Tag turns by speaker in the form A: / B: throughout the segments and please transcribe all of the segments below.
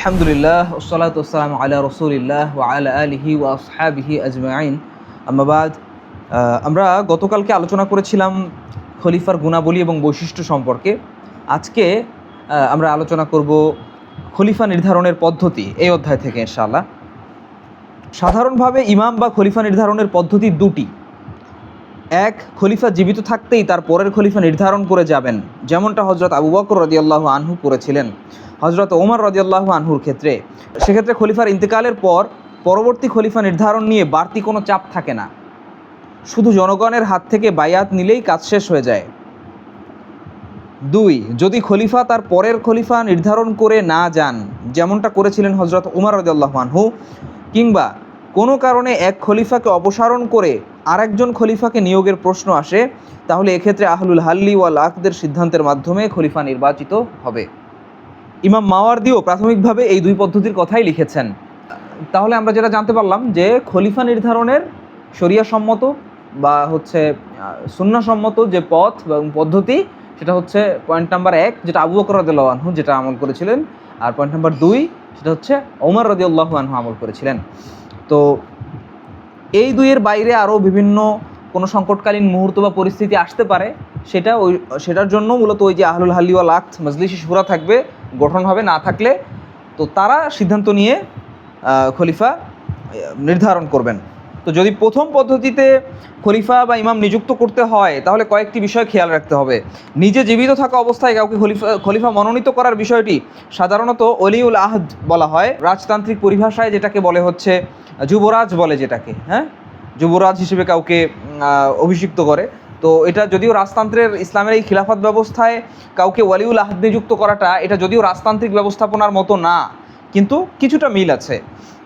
A: আলহামদুলিল্লাহ ওসসালাতু ওয়াসসালামু আলা রাসূলিল্লাহ ওয়া আলা আলিহি ওয়া আসহাবিহি আজমাইন। আম্মা বাদ, আমরা গতকালকে আলোচনা করেছিলাম খলিফার গুণাবলী এবং বৈশিষ্ট্য সম্পর্কে। আজকে আমরা আলোচনা করব খলিফা নির্ধারণের পদ্ধতি এই অধ্যায় থেকে ইনশাআল্লাহ। সাধারণভাবে ইমাম বা খলিফা নির্ধারণের পদ্ধতি দুটি। এক, খলিফা জীবিত থাকতেই তার পরের খলিফা নির্ধারণ করে যাবেন, যেমনটা হজরত আবু বকর রাদিয়াল্লাহু আনহু করেছিলেন হজরত ওমর রাদিয়াল্লাহু আনহুর ক্ষেত্রে। সেক্ষেত্রে খলিফার ইন্তেকালের পর পরবর্তী খলিফা নির্ধারণ নিয়ে বাড়তি কোনো চাপ থাকে না, শুধু জনগণের হাত থেকে বায়াত নিলেই কাজ শেষ হয়ে যায়। দুই, যদি খলিফা তার পরের খলিফা নির্ধারণ করে না যান, যেমনটা করেছিলেন হজরত ওমর রাদিয়াল্লাহু আনহু, কিংবা কোনো কারণে এক খলিফাকে অপসারণ করে আরেকজন খলিফাকে নিয়োগের প্রশ্ন আসে, তাহলে এক্ষেত্রে আহলুল হাল্লি ওয়াল আকদের সিদ্ধান্তের মাধ্যমে খলিফা নির্বাচিত হবে। ইমাম মাওয়ারদিও প্রাথমিকভাবে এই দুই পদ্ধতির কথাই লিখেছেন। তাহলে আমরা যেটা জানতে পারলাম যে খলিফা নির্ধারণের শরিয়া সম্মত বা সুন্নাহসম্মত যে পথ এবং পদ্ধতি, সেটা হচ্ছে পয়েন্ট নাম্বার 1 যেটা আবু বকর রাদিয়াল্লাহু আনহু যেটা আমল করেছিলেন, আর পয়েন্ট নাম্বার 2 সেটা হচ্ছে ওমর রাদিয়াল্লাহু আনহু আমল করেছিলেন। তো এই দুইয়ের বাইরে আরও বিভিন্ন কোনো সংকটকালীন মুহূর্ত বা পরিস্থিতি আসতে পারে, সেটার জন্য মূলত ওই যে আহলুল হাল্লি ওয়াল আকদ মজলিসে শুরা থাকবে, গঠন হবে, না থাকলে তো তারা সিদ্ধান্ত নিয়ে খলিফা নির্ধারণ করবেন। তো যদি প্রথম পদ্ধতিতে খলিফা বা ইমাম নিযুক্ত করতে হয়, তাহলে কয়েকটি বিষয় খেয়াল রাখতে হবে। নিজে জীবিত থাকা অবস্থায় কাউকে খলিফা মনোনীত করার বিষয়টি সাধারণত ওলিউল আহদ বলা হয়। রাজতান্ত্রিক পরিভাষায় যেটাকে বলে হচ্ছে যুবরাজ বলে, যেটাকে যুবরাজ হিসেবে কাউকে অভিষিক্ত করে। তো এটা যদিও রাজতন্ত্রের ইসলামের এই খিলাফত ব্যবস্থায় কাউকে ওয়ালিউল আহদ নিযুক্ত করাটা, এটা যদিও রাজতান্ত্রিক ব্যবস্থাপনার মতো না, কিন্তু কিছুটা মিল আছে।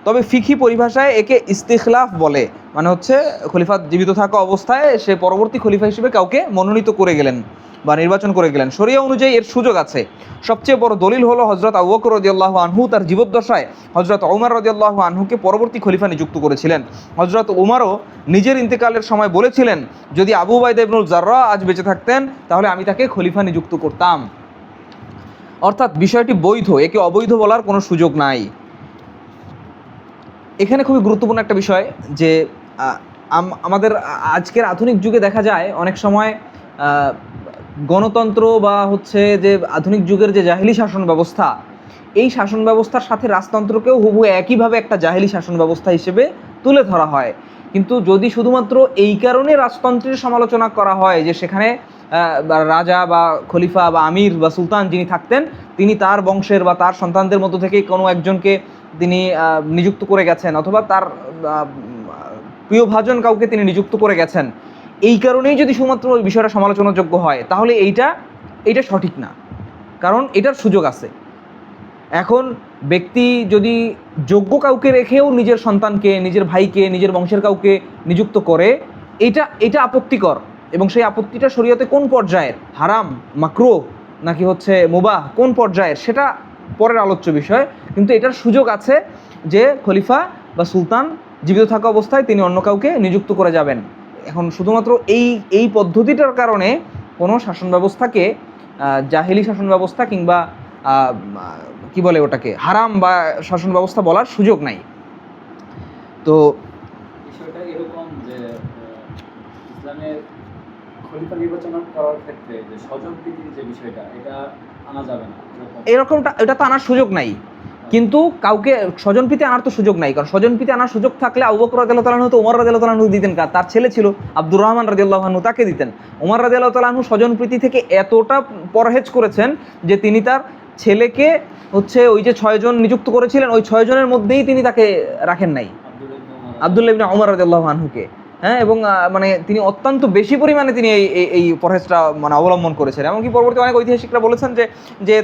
A: তবে ফিকহি পরিভাষায় একে ইস্তিখলাফ বলে, মানে হচ্ছে খলিফা জীবিত থাকা অবস্থায় সে পরবর্তী খলিফা হিসেবে কাউকে মনোনীত করে গেলেন বা নির্বাচন করে গেলেন। শরিয়া অনুযায়ী এর সুযোগ আছে। সবচেয়ে বড় দলিল হলো হজরত আবু বকর রাদিয়াল্লাহু আনহু তার জীবদ্দশায় হজরত ওমর রাদিয়াল্লাহু আনহুকে পরবর্তী খলিফা নিযুক্ত করেছিলেন। হজরত ওমরও নিজের ইন্তেকালের সময় বলেছিলেন, যদি আবু উবাইদা ইবনুল জাররাহ আজ বেঁচে থাকতেন তাহলে আমি তাকে খলিফা নিযুক্ত করতাম। অর্থাৎ বিষয়টি বৈধ, একে অবৈধ বলার কোনো সুযোগ নাই। এখানে খুবই গুরুত্বপূর্ণ একটা বিষয় যে আমাদের আজকের আধুনিক যুগে দেখা যায় অনেক সময় গণতন্ত্র বা যে আধুনিক যুগের যে জাহেলি শাসন ব্যবস্থা, এই শাসন ব্যবস্থার সাথে রাজতন্ত্রকেও হুবহু একইভাবে একটা জাহেলি শাসন ব্যবস্থা হিসেবে তুলে ধরা হয়। কিন্তু যদি শুধুমাত্র এই কারণে রাজতন্ত্রের সমালোচনা করা হয় যে সেখানে রাজা বা খলিফা বা আমির বা সুলতান যিনি থাকতেন, তিনি তার বংশের বা তার সন্তানদের মধ্য থেকে কোনো একজনকে তিনি নিযুক্ত করে গেছেন, অথবা তার প্রিয়ভাজন কাউকে তিনি নিযুক্ত করে গেছেন, এই কারণেই যদি শুধুমাত্র ওই বিষয়টা সমালোচনাযোগ্য হয়, তাহলে এইটা সঠিক না, কারণ এটার সুযোগ আছে। এখন ব্যক্তি যদি যোগ্য কাউকে রেখেও নিজের সন্তানকে, নিজের ভাইকে, নিজের বংশের কাউকে নিযুক্ত করে, এটা আপত্তিকর, এবং সেই আপত্তিটা শরীয়তে কোন পর্যায়ের, হারাম, মাকরুহ নাকি মুবাহ, কোন পর্যায়ের, সেটা পরের আলোচ্য বিষয়। কিন্তু এটার সুযোগ আছে যে খলিফা বা সুলতান জীবিত থাকা অবস্থায় তিনি অন্য কাউকে নিযুক্ত করে যাবেন। এখন শুধুমাত্র এই পদ্ধতিটার কারণে কোনো শাসন ব্যবস্থাকে জাহেলি শাসন ব্যবস্থা কিংবা কি বলে ওটাকে হারাম বা শাসন ব্যবস্থা বলার সুযোগ নাই। তো
B: বিষয়টা এরকম যে ইসলামের খলিফা নির্বাচন করার ক্ষেত্রে যে স্বজনপ্রীতির যে বিষয়টা, এটা আনা যাবে না,
A: এটা তো আনার সুযোগ নাই। কিন্তু কাউকে স্বজনপ্রীতি আনার তো সুযোগ নাই, কারণ স্বজনপ্রীতি আনার সুযোগ থাকলে আবু বকর রাদিয়াল্লাহু তাআলা আনহু তো ওমর রাদিয়াল্লাহু তাআলা আনহু দিতেন, তার ছেলে ছিল আব্দুর রহমান রাদিয়াল্লাহু আনহু, তাকে দিতেন। ওমর রাদিয়াল্লাহু তাআলা আনহু স্বজনপ্রীতি থেকে এতটা পরহেজ করেছেন যে তিনি তার ছেলেকে ওই যে 6 জন নিযুক্ত করেছিলেন, ওই 6 জনের মধ্যেই তিনি তাকে রাখেন নাই, আব্দুল্লাহ ইবনে ওমর রাদিয়াল্লাহু আনহুকে। এবং তিনি অত্যন্ত বেশি পরিমাণে তিনি এই পরহেজটা অবলম্বন করেছেন। এমনকি পরবর্তী অনেক ঐতিহাসিকরা বলেছেন যে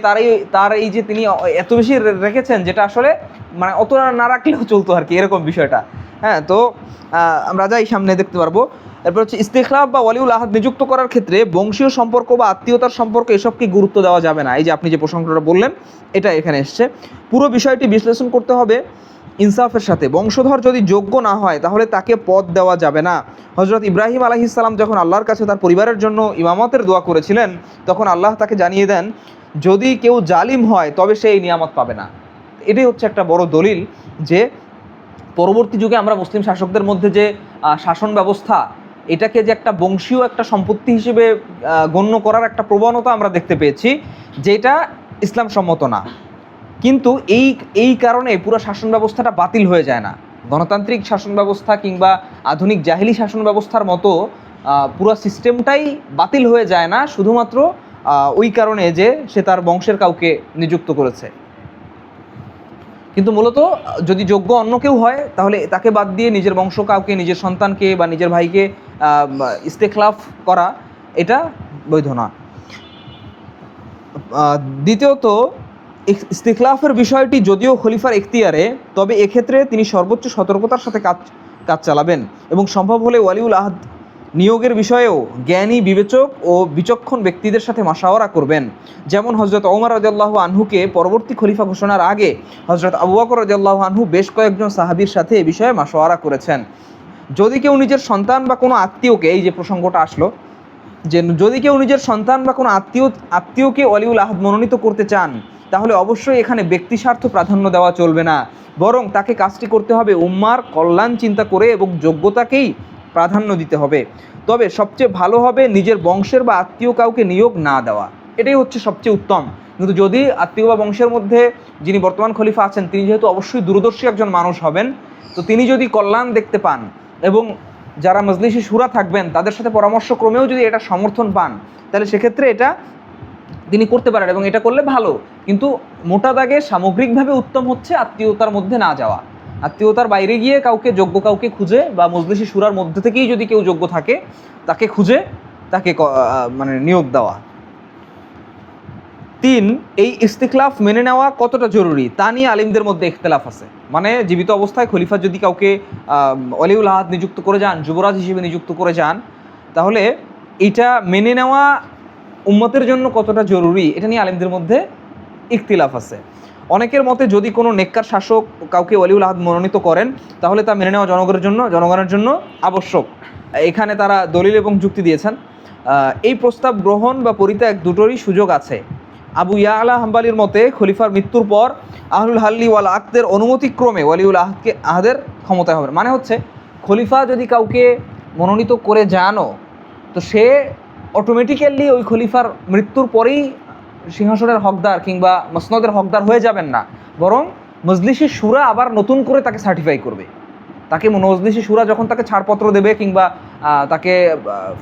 A: তার এই যে তিনি এত বেশি রেখেছেন, যেটা আসলে অত না রাখলেও চলতো আর কি, এরকম বিষয়টা। তো আমরা যাই সামনে দেখতে পারবো। এরপর ইস্তিখলাফ বা ওয়ালিউল আহদ নিযুক্ত করার ক্ষেত্রে বংশীয় সম্পর্ক বা আত্মীয়তার সম্পর্ক এসবকে গুরুত্ব দেওয়া যাবে না। এই যে আপনি যে প্রসঙ্গটা বললেন, এটা এখানে এসছে। পুরো বিষয়টি বিশ্লেষণ করতে হবে ইনসাফের সাথে। বংশধর যদি যোগ্য না হয় তাহলে তাকে পদ দেওয়া যাবে না। হজরত ইব্রাহিম আলাইহিস সালাম যখন আল্লাহর কাছে তার পরিবারের জন্য ইমামতের দোয়া করেছিলেন, তখন আল্লাহ তাকে জানিয়ে দেন, যদি কেউ জালিম হয় তবে সে এই নিয়ামত পাবে না। এটাই হচ্ছে একটা বড় দলিল যে পরবর্তী যুগে আমরা মুসলিম শাসকদের মধ্যে যে শাসন ব্যবস্থা, এটাকে যে একটা বংশীয় একটা সম্পত্তি হিসেবে গণ্য করার একটা প্রবণতা আমরা দেখতে পেয়েছি, যেটা ইসলাম সম্মত না। কিন্তু এই কারণে পুরো শাসন ব্যবস্থাটা বাতিল হয়ে যায় না। গণতান্ত্রিক শাসন ব্যবস্থা কিংবা আধুনিক জাহিলি শাসন ব্যবস্থার মতো পুরো সিস্টেমটাই বাতিল হয়ে যায় না, শুধুমাত্র ওই কারণে যে সে তার বংশের কাউকে নিযুক্ত করেছে। কিন্তু মূলত যদি যোগ্য অন্য কেউ হয়, তাহলে তাকে বাদ দিয়ে নিজের বংশ কাউকে, নিজের সন্তানকে বা নিজের ভাইকে ইস্তেখলাফ করা, এটা বৈধ না। দ্বিতীয়ত, ইস্তিখলাফের বিষয়টি যদিও খলিফার এখতিয়ারে, তবে এক্ষেত্রে তিনি সর্বোচ্চ সতর্কতার সাথে কাজ চালাবেন এবং সম্ভব হলে ওয়ালিউল আহদ নিয়োগের বিষয়েও জ্ঞানী, বিবেচক ও বিচক্ষণ ব্যক্তিদের সাথে মাশাওয়ারা করবেন। যেমন হজরত ওমর রাদিয়াল্লাহু আনহুকে পরবর্তী খলিফা ঘোষণার আগে হজরত আবু বকর রাদিয়াল্লাহু আনহু বেশ কয়েকজন সাহাবীর সাথে এ বিষয়ে মাশাওয়ারা করেছেন। যদি কেউ নিজের সন্তান বা কোনো আত্মীয়কে, এই যে প্রসঙ্গটা আসলো, যে যদি কেউ নিজের সন্তান বা কোনো আত্মীয়কে ওয়ালিউল আহদ মনোনীত করতে চান, তাহলে অবশ্যই এখানে ব্যক্তি স্বার্থ প্রাধান্য দেওয়া চলবে না, বরং তাকে কাজটি করতে হবে উম্মার কল্যাণ চিন্তা করে এবং যোগ্যতাকেই প্রাধান্য দিতে হবে। তবে সবচেয়ে ভালো হবে নিজের বংশের বা আত্মীয় কাউকে নিয়োগ না দেওয়া, এটাই হচ্ছে সবচেয়ে উত্তম। কিন্তু যদি আত্মীয় বা বংশের মধ্যে যিনি বর্তমান খলিফা আছেন, তিনি যেহেতু অবশ্যই দূরদর্শী একজন মানুষ হবেন, তো তিনি যদি কল্যাণ দেখতে পান এবং যারা মজলিসে শুরা থাকবেন তাদের সাথে পরামর্শক্রমেও যদি এটা সমর্থন পান, তাহলে সেক্ষেত্রে এটা তিনি করতে পারেন এবং এটা করলে ভালো। কিন্তু মোটা দাগে সামগ্রিকভাবে উত্তম হচ্ছে আত্মীয়তার মধ্যে না যাওয়া। আত্মীয়তার বাইরে গিয়ে যোগ্য কাউকে খুঁজে বা মজলিসি শুরার মধ্যে থেকেই যদি কেউ যোগ্য থাকে তাকে খুঁজে তাকে মানে নিয়োগ দেওয়া। 3, এই ইস্তিখলাফ মেনে নেওয়া কতটা জরুরি তা নিয়ে আলিমদের মধ্যে ইখতিলাফ আছে। মানে জীবিত অবস্থায় খলিফা যদি কাউকে ওয়ালিউল আহদ নিযুক্ত করে যান, যুবরাজ হিসেবে নিযুক্ত করে যান, তাহলে এটা মেনে নেওয়া উম্মতের জন্য কতটা জরুরি, এটা নিয়ে আলিমদের মধ্যে ইখতিলাফ আছে। অনেকের মতে যদি কোনো নেককার শাসক কাউকে ওয়ালিউল আহদ মনোনীত করেন, তাহলে তা মেনে নেওয়া জনগণের জন্য আবশ্যক। এখানে তারা দলিল এবং যুক্তি দিয়েছেন। এই প্রস্তাব গ্রহণ বা পরিত্যাগ দুটোরই সুযোগ আছে। আবু ইয়ালা হাম্বালির মতে খলিফার মৃত্যুর পর আহলুল হাল্লি ওয়াল আকদের অনুমতিক্রমে ওয়ালিউল আহদের ক্ষমতায় হবে। মানে হচ্ছে খলিফা যদি কাউকে মনোনীত করে যানও, তো সে অটোমেটিক্যালি ওই খলিফার মৃত্যুর পরেই সিংহাসনের হকদার কিংবা মসনদের হকদার হয়ে যাবেন না, বরং মজলিসি শুরা আবার নতুন করে তাকে সার্টিফাই করবে। তাকে মজলিসি শুরা যখন তাকে ছাড়পত্র দেবে কিংবা তাকে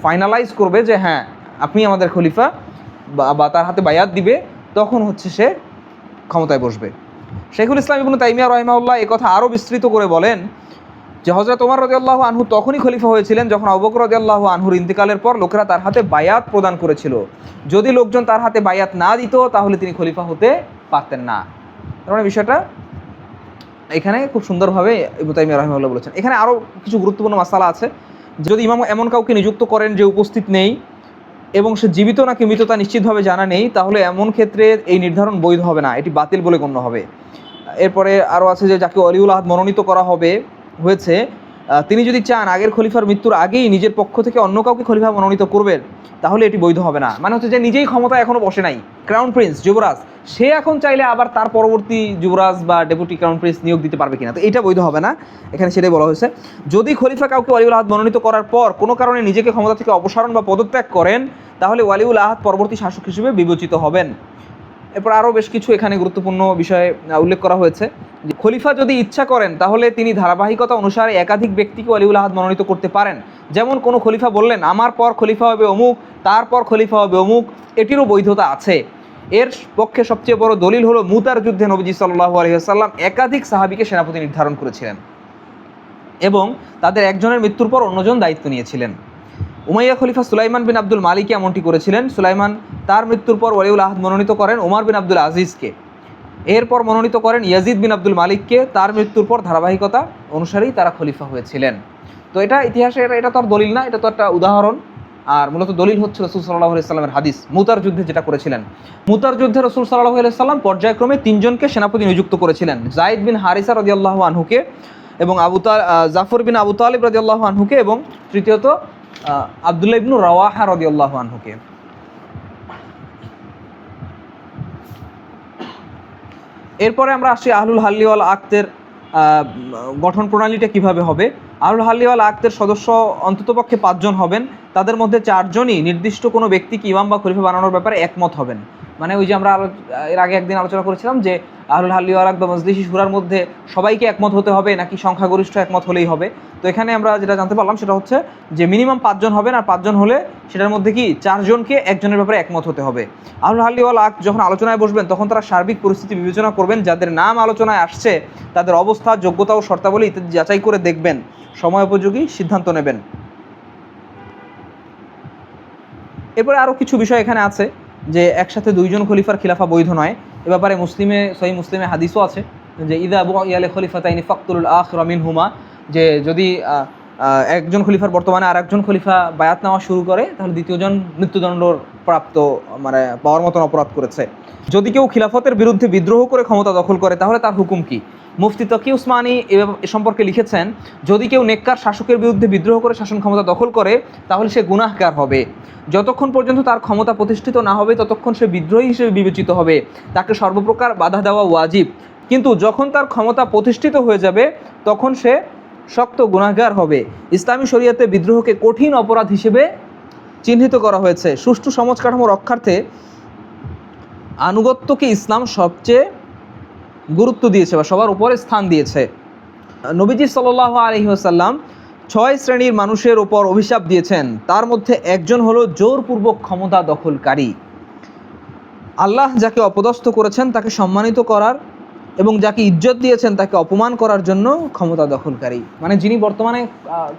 A: ফাইনালাইজ করবে যে হ্যাঁ আপনি আমাদের খলিফা, বা তার হাতে বায়াত দিবে, তখন হচ্ছে সে ক্ষমতায় বসবে। শেখুল ইসলাম ইবনে তাইমিয়া রাহিমাহুল্লাহ এই কথা আরও বিস্তৃত করে বলেন যে হযরত ওমর রাদিয়াল্লাহু আনহু তখনই খলিফা হয়েছিলেন যখন আবু বকর রাদিয়াল্লাহু আনহুর ইন্তেকালের পর লোকেরা তার হাতে বায়াত প্রদান করেছিল। যদি লোকজন তার হাতে বায়াত না দিত, তাহলে তিনি খলিফা হতে পারতেন না। তার মানে বিষয়টা এখানে খুব সুন্দরভাবে ইবনে তাইমিয়া রাহিমাহুল্লাহ বলেছেন। এখানে আরও কিছু গুরুত্বপূর্ণ মাসালা আছে। যদি ইমাম এমন কাউকে নিযুক্ত করেন যে উপস্থিত নেই এবং সে জীবিত নাকি মৃত তা নিশ্চিতভাবে জানা নেই, তাহলে এমন ক্ষেত্রে এই নির্ধারণ বৈধ হবে না, এটি বাতিল বলে গণ্য হবে। এরপরে আরও আছে যে যাকে ওয়ালিউল আহদ মনোনীত করা হয়েছে, তিনি যদি চান আগের খলিফার মৃত্যুর আগেই নিজের পক্ষ থেকে অন্য কাউকে খলিফা মনোনীত করবেন, তাহলে এটি বৈধ হবে না। মানে হচ্ছে যে নিজেই ক্ষমতা এখনও বসে নাই, ক্রাউন প্রিন্স যুবরাজ, সে এখন চাইলে আবার তার পরবর্তী যুবরাজ বা ডেপুটি ক্রাউন প্রিন্স নিয়োগ দিতে পারবে কিনা, তো এটা বৈধ হবে না। এখানে সেটাই বলা হয়েছে। যদি খলিফা কাউকে ওয়ালিউল আহদ মনোনীত করার পর কোনো কারণে নিজেকে ক্ষমতা থেকে অপসারণ বা পদত্যাগ করেন, তাহলে ওয়ালিউল আহদ পরবর্তী শাসক হিসেবে বিবেচিত হবেন। এরপর আরও বেশ কিছু এখানে গুরুত্বপূর্ণ বিষয়ে উল্লেখ করা হয়েছে যে খলিফা যদি ইচ্ছা করেন, তাহলে তিনি ধারাবাহিকতা অনুসারে একাধিক ব্যক্তিকে ওয়ালিউল আহদ মনোনীত করতে পারেন। যেমন কোনো খলিফা বললেন আমার পর খলিফা হবে অমুক, তারপর খলিফা হবে অমুক, এটিরও বৈধতা আছে। এর পক্ষে সবচেয়ে বড় দলিল হলো মুতার যুদ্ধে নবীজি সাল্লাল্লাহু আলাইহি ওয়াসাল্লাম একাধিক সাহাবীকে সেনাপতি নির্ধারণ করেছিলেন এবং তাদের একজনের মৃত্যুর পর অন্যজন দায়িত্ব নিয়েছিলেন। উমাইয়া খলিফা সুলাইমান বিন আব্দুল মালিক এমনটি করেছিলেন। সুলাইমান তার মৃত্যুর পর ওয়ালিউল আহদ মনোনীত করেন ওমর বিন আব্দুল আজিজকে, এরপর মনোনীত করেন ইয়াজিদ বিন আব্দুল মালিককে। তার মৃত্যুর পর ধারাবাহিকতা অনুসারেই তারা খলিফা হয়েছিলেন। তো এটা ইতিহাসে এটা তো আর দলিল না, এটা তো একটা উদাহরণ। আর মূলত দলিল হচ্ছে রাসূল সাল্লাল্লাহু আলাইহি সাল্লামের হাদিস মুতার যুদ্ধে যেটা করেছিলেন। মুতার যুদ্ধে রাসূল সাল্লাল্লাহু আলাইহি সাল্লাম পর্যায়ক্রমে 3 জনকে সেনাপতি নিযুক্ত করেছিলেন, যায়েদ বিন হারিসা রাদিয়াল্লাহু আনহুকে এবং জাফর বিন আবু তালিব রাদিয়াল্লাহু আনহুকে এবং তৃতীয়ত আব্দুল্লাহ ইবনু রাওয়াহা রাদিয়াল্লাহু আনহুকে। এরপরে আমরা আসি আহলুল হাল্লি ওয়াল আকদের গঠন প্রণালীটা কিভাবে হবে। আহলুল হাল্লি ওয়াল আকদের সদস্য অন্ততপক্ষে 5 জন হবেন। তাদের মধ্যে 4 জনই নির্দিষ্ট কোনো ব্যক্তিকে ইমাম বা খলিফা বানানোর ব্যাপারে একমত হবেন। মানে ওই যে আমরা এর আগে একদিন আলোচনা করেছিলাম যে আহলুল হাল্লি ওয়াল আক বা মজলিসি শুরার মধ্যে সবাইকে একমত হতে হবে নাকি সংখ্যাগরিষ্ঠ একমত হলেই হবে। তো এখানে আমরা যেটা জানতে পারলাম সেটা হচ্ছে যে মিনিমাম 5 জন হবেন, আর 5 জন হলে সেটার মধ্যে কি 4 জনকে একজনের ব্যাপারে একমত হতে হবে। আহলুল হাল্লি ওয়াল আক যখন আলোচনায় বসবেন তখন তারা সার্বিক পরিস্থিতি বিবেচনা করবেন, যাদের নাম আলোচনায় আসছে তাদের অবস্থা, যোগ্যতা ও শর্তাবলী ইত্যাদি যাচাই করে দেখবেন, সময় উপযোগী সিদ্ধান্ত নেবেন। এরপরে আরও কিছু বিষয় এখানে আছে যে একসাথে 2 জন খলিফার খিলাফা বৈধ নয়। এ ব্যাপারে সহিহ মুসলিমে হাদিসও আছে যে ইদা বুইয়ালে খলিফাতাইনি ফাকতুল আখিরা মিনহুমা, যে যদি একজন খলিফার বর্তমানে আর একজন খলিফা বায়াত নেওয়া শুরু করে তাহলে দ্বিতীয়জন মৃত্যুদণ্ড প্রাপ্ত, মানে পাওয়ার মতন অপরাধ করেছে। যদি কেউ খিলাফতের বিরুদ্ধে বিদ্রোহ করে ক্ষমতা দখল করে তাহলে তার হুকুম কি? মুফতি তকি উসমানী এ সম্পর্কে লিখেছেন, যদি কেউ নেককার শাসকের বিরুদ্ধে বিদ্রোহ করে শাসন ক্ষমতা দখল করে তাহলে সে গুনাহগার হবে। যতক্ষণ পর্যন্ত তার ক্ষমতা প্রতিষ্ঠিত না হবে ততক্ষণ সে বিদ্রোহী হিসেবে বিবেচিত হবে, তাকে সর্বপ্রকার বাধা দেওয়া ওয়াজিব। কিন্তু যখন তার ক্ষমতা প্রতিষ্ঠিত হয়ে যাবে তখন সে শক্ত গুনাহগার হবে। ইসলামী শরীয়তে বিদ্রোহকে কঠিন অপরাধ হিসেবে চিহ্নিত করা হয়েছে। সুষ্ঠু সমাজ কাঠামো রক্ষার্থে আনুগত্যকে ইসলাম সবচেয়ে গুরুত্ব দিয়েছে বা সবার উপরে স্থান দিয়েছে। নবীজি সাল্লাল্লাহু আলাইহি ওয়াসাল্লাম 6 শ্রেণীর মানুষের ওপর অভিশাপ দিয়েছেন, তার মধ্যে একজন হলো জোরপূর্বক ক্ষমতা দখলকারী। আল্লাহ যাকে অপদস্থ করেছেন তাকে সম্মানিত করার এবং যাকে ইজ্জত দিয়েছেন তাকে অপমান করার জন্য ক্ষমতা দখলকারী। মানে যিনি বর্তমানে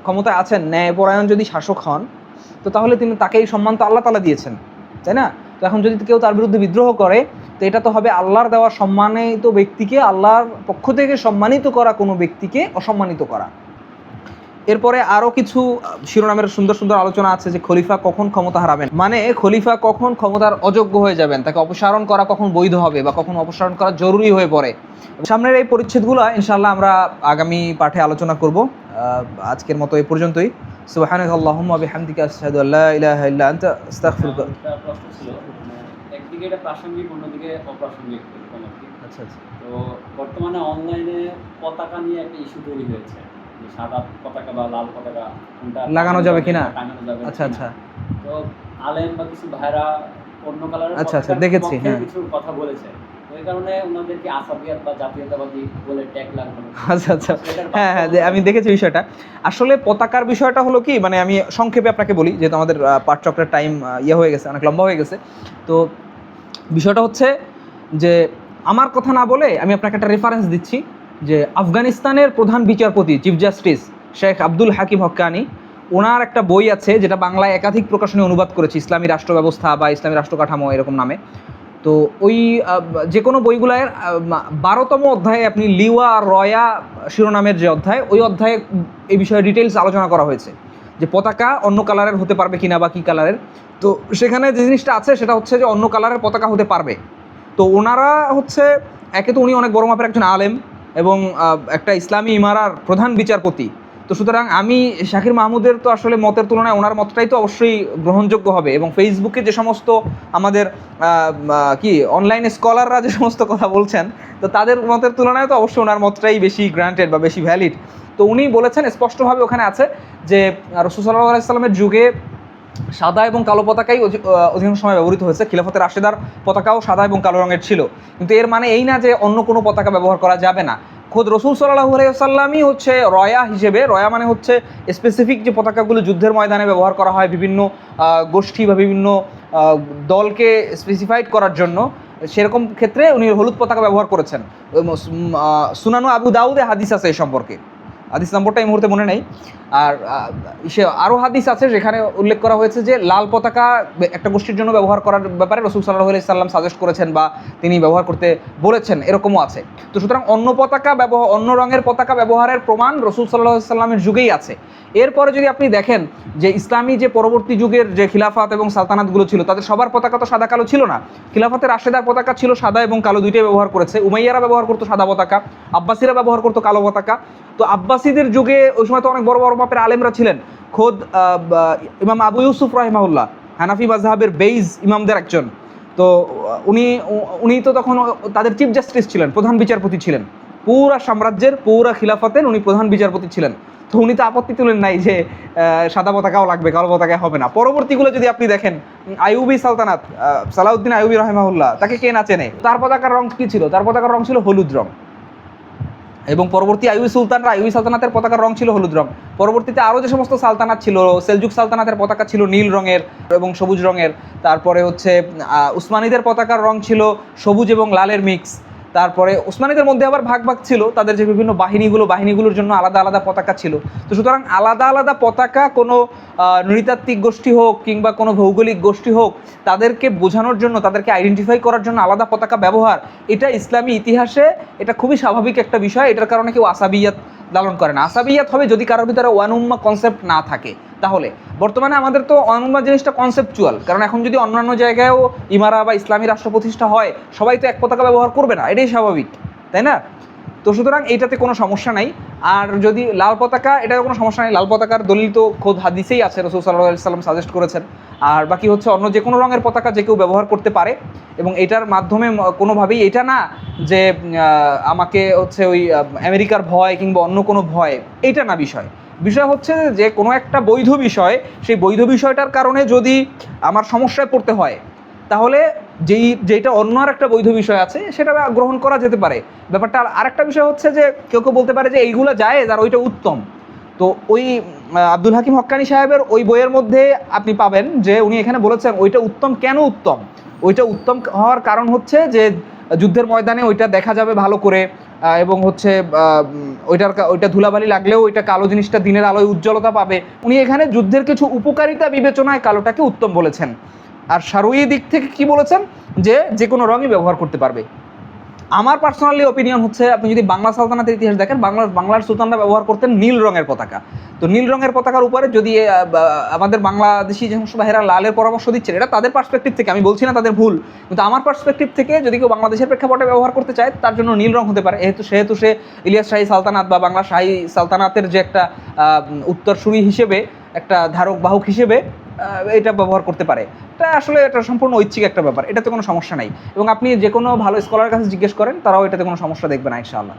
A: ক্ষমতায় আছেন, ন্যায়পরায়ণ যদি শাসক হন তো তাহলে তাকে এই সম্মান তো আল্লাহ তাআলা দিয়েছেন, তাই না? তো এখন যদি কেউ তার বিরুদ্ধে বিদ্রোহ করে তো এটা তো হবে আল্লাহর দেওয়া সম্মানিত ব্যক্তিকে, আল্লাহর পক্ষ থেকে সম্মানিত করা কোনো ব্যক্তিকে অসম্মানিত করা। এরপরে আরও কিছু শিরোনামের সুন্দর সুন্দর আলোচনা আছে যে খলিফা কখন ক্ষমতা হারাবেন, মানে খলিফা কখন ক্ষমতার অযোগ্য হয়ে যাবেন, তাকে অপসারণ করা কখন বৈধ হবে বা কখন অপসারণ করা জরুরি হয়ে পড়ে। সামনের এই পরিচ্ছেদগুলো ইনশাআল্লাহ আমরা আগামী পাঠে আলোচনা করব। আজকের মতো এই পর্যন্তই। সুবহানাকাল্লাহুম্মা ওয়া বিহামদিকা আশহাদু আল্লা ইলাহা ইল্লা আনতা আস্তাগফিরুকা।
B: একটা প্রশ্ন ছিল, একদিকে এটা প্রাসঙ্গিক, অন্যদিকে অপ্রাসঙ্গিক।
A: আচ্ছা আচ্ছা।
B: তো বর্তমানে অনলাইনে পতাকা নিয়ে একটা ইস্যু তৈরি হয়েছে যে সাদা পতাকা বা লাল পতাকা কোনটা
A: লাগানো যাবে কিনা,
B: টাঙানো যাবে।
A: আচ্ছা আচ্ছা।
B: তো আলেম বা কিছু ভাইরা অন্য কালারের
A: আচ্ছা আচ্ছা, দেখেছি, হ্যাঁ,
B: কিছু কথা বলেছে। ওই কারণে ওনাদেরকে আসাবিয়াত বা জাতীয়তাবাদী বলে ট্যাগ লাগানো।
A: আচ্ছা আচ্ছা, হ্যাঁ হ্যাঁ, আমি দেখেছি বিষয়টা। আসলে পতাকার বিষয়টা হলো কি, মানে আমি সংক্ষেপে আপনাকে বলি যেহেতু আমাদের পাঠচক্রের টাইম হয়ে গেছে, অনেক লম্বা হয়ে গেছে। তো বিষয়টা হচ্ছে যে আমার কথা না বলে আমি আপনাকে একটা রেফারেন্স দিচ্ছি যে আফগানিস্তানের প্রধান বিচারপতি চিফ জাস্টিস শেখ আব্দুল হাকিম হক্কানি, ওনার একটা বই আছে যেটা বাংলায় একাধিক প্রকাশনে অনুবাদ করেছে, ইসলামী রাষ্ট্র ব্যবস্থা বা ইসলামী রাষ্ট্র কাঠামো এরকম নামে। তো ওই যে কোনো বইগুলার 12তম অধ্যায়ে আপনি লিওয়া আর রয়া শিরোনামের যে অধ্যায়, ওই অধ্যায়ে এই বিষয়ে ডিটেলস আলোচনা করা হয়েছে যে পতাকা অন্য কালারের হতে পারবে কিনা বা কী কালারের। তো সেখানে যে জিনিসটা আছে সেটা হচ্ছে যে অন্য কালারের পতাকা হতে পারবে। তো ওনারা হচ্ছে, একে তো উনি অনেক বড় মাপের একজন আলেম এবং একটা ইসলামী ইমারার প্রধান বিচারপতি। তো সুতরাং আমি শাকির মাহমুদের তো আসলে মতের তুলনায় ওনার মতটাই তো অবশ্যই গ্রহণযোগ্য হবে, এবং ফেসবুকে যে সমস্ত আমাদের অনলাইনে স্কলাররা যে সমস্ত কথা বলছেন তো তাদের মতের তুলনায় তো অবশ্যই ওনার মতটাই বেশি গ্রান্টেড বা বেশি ভ্যালিড। তো উনি বলেছেন স্পষ্টভাবে ওখানে আছে যে রাসূল সাল্লাল্লাহু আলাইহি ওয়াসাল্লামের যুগে সাদা এবং কালো পতাকাই অধিকাংশ সময় ব্যবহৃত হয়েছে। খিলাফতের রাশেদার পতাকাও সাদা এবং কালো রঙের ছিল, কিন্তু এর মানে এই না যে অন্য কোনো পতাকা ব্যবহার করা যাবে না। খোদ রাসূল সাল্লাল্লাহু আলাইহি ওয়াসাল্লামই হচ্ছে রয়া হিসেবে, রয়া মানে হচ্ছে স্পেসিফিক যে পতাকাগুলো যুদ্ধের ময়দানে ব্যবহার করা হয় বিভিন্ন গোষ্ঠী বা বিভিন্ন দলকে স্পেসিফাইড করার জন্য, সেরকম ক্ষেত্রে উনি হলুদ পতাকা ব্যবহার করেছেন। সুনানু আবু দাউদে হাদিস আছে এই সম্পর্কে, হাদিস নম্বরটা এই মুহূর্তে মনে নেই। আর আরও হাদিস আছে যেখানে উল্লেখ করা হয়েছে যে লাল পতাকা একটা গোষ্ঠীর জন্য ব্যবহার করার ব্যাপারে রাসূল সাল্লাল্লাহু আলাইহি সাল্লাম সাজেস্ট করেছেন বা তিনি ব্যবহার করতে বলেছেন, এরকমও আছে। তো সুতরাং অন্য রঙের পতাকা ব্যবহারের প্রমাণ রাসূল সাল্লাল্লাহু আলাইহি সাল্লামের যুগেই আছে। এরপরে যদি আপনি দেখেন যে ইসলামী যে পরবর্তী যুগের যে খিলাফত এবং সালতানাতগুলো ছিল তাদের সবার পতাকা তো সাদা কালো ছিল না। খিলাফতের রাশেদার পতাকা ছিল সাদা এবং কালো দুইটাই ব্যবহার করেছে। উমাইয়ারা ব্যবহার করতো সাদা পতাকা, আব্বাসীরা ব্যবহার করতো কালো পতাকা। তো আব্বাসীদের যুগে ওই সময় তো অনেক বড় বড় মাপের আলেমরা ছিলেন। খোদ ইমাম আবু ইউসুফ রাহিমাহুল্লাহ হানাফি মাযহাবের বেইজ ইমামদের একজন, তো উনি তো তখন তাদের চিফ জাস্টিস ছিলেন, প্রধান বিচারপতি ছিলেন, পুরা সাম্রাজ্যের পুরা খিলাফতের উনি প্রধান বিচারপতি ছিলেন। তো উনি তো আপত্তি তুলেন নাই যে সাদা পতাকাও লাগবে, কালো পতাকা হবে না। পরবর্তীগুলো যদি আপনি দেখেন, আইয়ুবী সালতানাত, সালাউদ্দিন আইয়ুবী রাহিমাহুল্লাহ, তাকে কে না চেনে? তার পতাকার রং কী ছিল? তার পতাকার রং ছিল হলুদ রং। এবং পরবর্তী আইয়ুবী সালতানাতের পতাকার রং ছিল হলুদ রং। পরবর্তীতে আরও যে সমস্ত সালতানাত ছিল, সেলজুক সালতানাতের পতাকা ছিল নীল রঙের এবং সবুজ রঙের। তারপরে হচ্ছে উসমানীদের পতাকার রং ছিল সবুজ এবং লালের মিক্স। তারপরে উসমানীদের মধ্যে আবার ভাগ ভাগ ছিল, তাদের যে বিভিন্ন বাহিনীগুলোর জন্য আলাদা আলাদা পতাকা ছিল। তো সুতরাং আলাদা আলাদা পতাকা কোনো নৃতাত্ত্বিক গোষ্ঠী হোক কিংবা কোনো ভৌগোলিক গোষ্ঠী হোক, তাদেরকে বোঝানোর জন্য, তাদেরকে আইডেন্টিফাই করার জন্য আলাদা পতাকা ব্যবহার, এটা ইসলামী ইতিহাসে এটা খুবই স্বাভাবিক একটা বিষয়। এটার কারণে কেউ আসাবিয়াত লালন করে না। আসাবিয়াত হবে যদি কারোর ভিতরে ওয়ান উম্মাহ কনসেপ্ট না থাকে। তাহলে বর্তমানে আমাদের তো ওয়ান উম্মাহ জিনিসটা কনসেপচুয়াল, কারণ এখন যদি অন্যান্য জায়গায়ও ইমারা বা ইসলামী রাষ্ট্র প্রতিষ্ঠা হয়, সবাই তো এক পতাকা ব্যবহার করবে না, এটাই স্বাভাবিক, তাই না? তো সুতরাং এইটাতে কোনো সমস্যা নাই। আর যদি লাল পতাকা, এটাতে কোনো সমস্যা নেই। লাল পতাকার দলিল তো খোদ হাদিসেই আছে, রাসূল সাল্লাল্লাহু আলাইহি ওয়াসাল্লাম সাজেস্ট করেছেন। আর বাকি হচ্ছে অন্য যে কোনো রঙের পতাকা যে কেউ ব্যবহার করতে পারে, এবং এটার মাধ্যমে কোনোভাবেই এটা না যে আমাকে হচ্ছে ওই আমেরিকার ভয় কিংবা অন্য কোনো ভয়, এইটা না বিষয়। বিষয় হচ্ছে যে কোনো একটা বৈধ বিষয়, সেই বৈধ বিষয়টার কারণে যদি আমার সমস্যায় পড়তে হয়, তাহলে যেটা অন্য আর একটা বৈধ বিষয় আছে সেটা গ্রহণ করা যেতে পারে। ব্যাপারটা আরেকটা বিষয় হচ্ছে যে কেউ কেউ বলতে পারে যে এইগুলো জায়েজ আর ওইটা উত্তম। তো ওই আব্দুল হাকিম হক্কানি সাহেবের ওই বইয়ের মধ্যে আপনি পাবেন যে উনি এখানে বলেছেন ওইটা উত্তম। কেন উত্তম? ওইটা উত্তম হওয়ার কারণ হচ্ছে যে যুদ্ধের ময়দানে ওইটা দেখা যাবে ভালো করে, এবং হচ্ছে ওইটা ধুলাবালি লাগলেও ওইটা কালো জিনিসটা দিনের আলোয় উজ্জ্বলতা পাবে। উনি এখানে যুদ্ধের কিছু উপকারিতা বিবেচনায় কালোটাকে উত্তম বলেছেন। আর শারঈ দিক থেকে কি বলেছেন? যে কোনো রঙই ব্যবহার করতে পারবে। আমার পার্সোনালি অপিনিয়ন হচ্ছে, আপনি যদি বাংলা সালতানাতের ইতিহাস দেখেন, বাংলার সুলতানরা ব্যবহার করতেন নীল রঙের পতাকা। তো নীল রঙের পতাকার উপরে যদি আমাদের বাংলাদেশি যে সমস্ত ভাইয়েরা লালের পরামর্শ দিচ্ছেন, এটা তাদের পার্সপেক্টিভ থেকে, আমি বলছি না তাদের ভুল, কিন্তু আমার পার্সপেক্টিভ থেকে যদি কেউ বাংলাদেশের প্রেক্ষাপটে ব্যবহার করতে চায়, তার জন্য নীল রং হতে পারে। সেহেতু সে ইলিয়াস শাহী সালতানাত বা বাংলা শাহী সালতানাতের যে একটা উত্তরসূরি হিসেবে, একটা ধারক বাহক হিসেবে এটা ব্যবহার করতে পারে। এটা সম্পূর্ণ ঐচ্ছিক একটা ব্যাপার, এটাতে কোনো সমস্যা নাই। এবং আপনি যে কোনো ভালো স্কলারের কাছে জিজ্ঞেস করেন, তারাও এটাতে কোনো সমস্যা দেখবে না ইনশাআল্লাহ।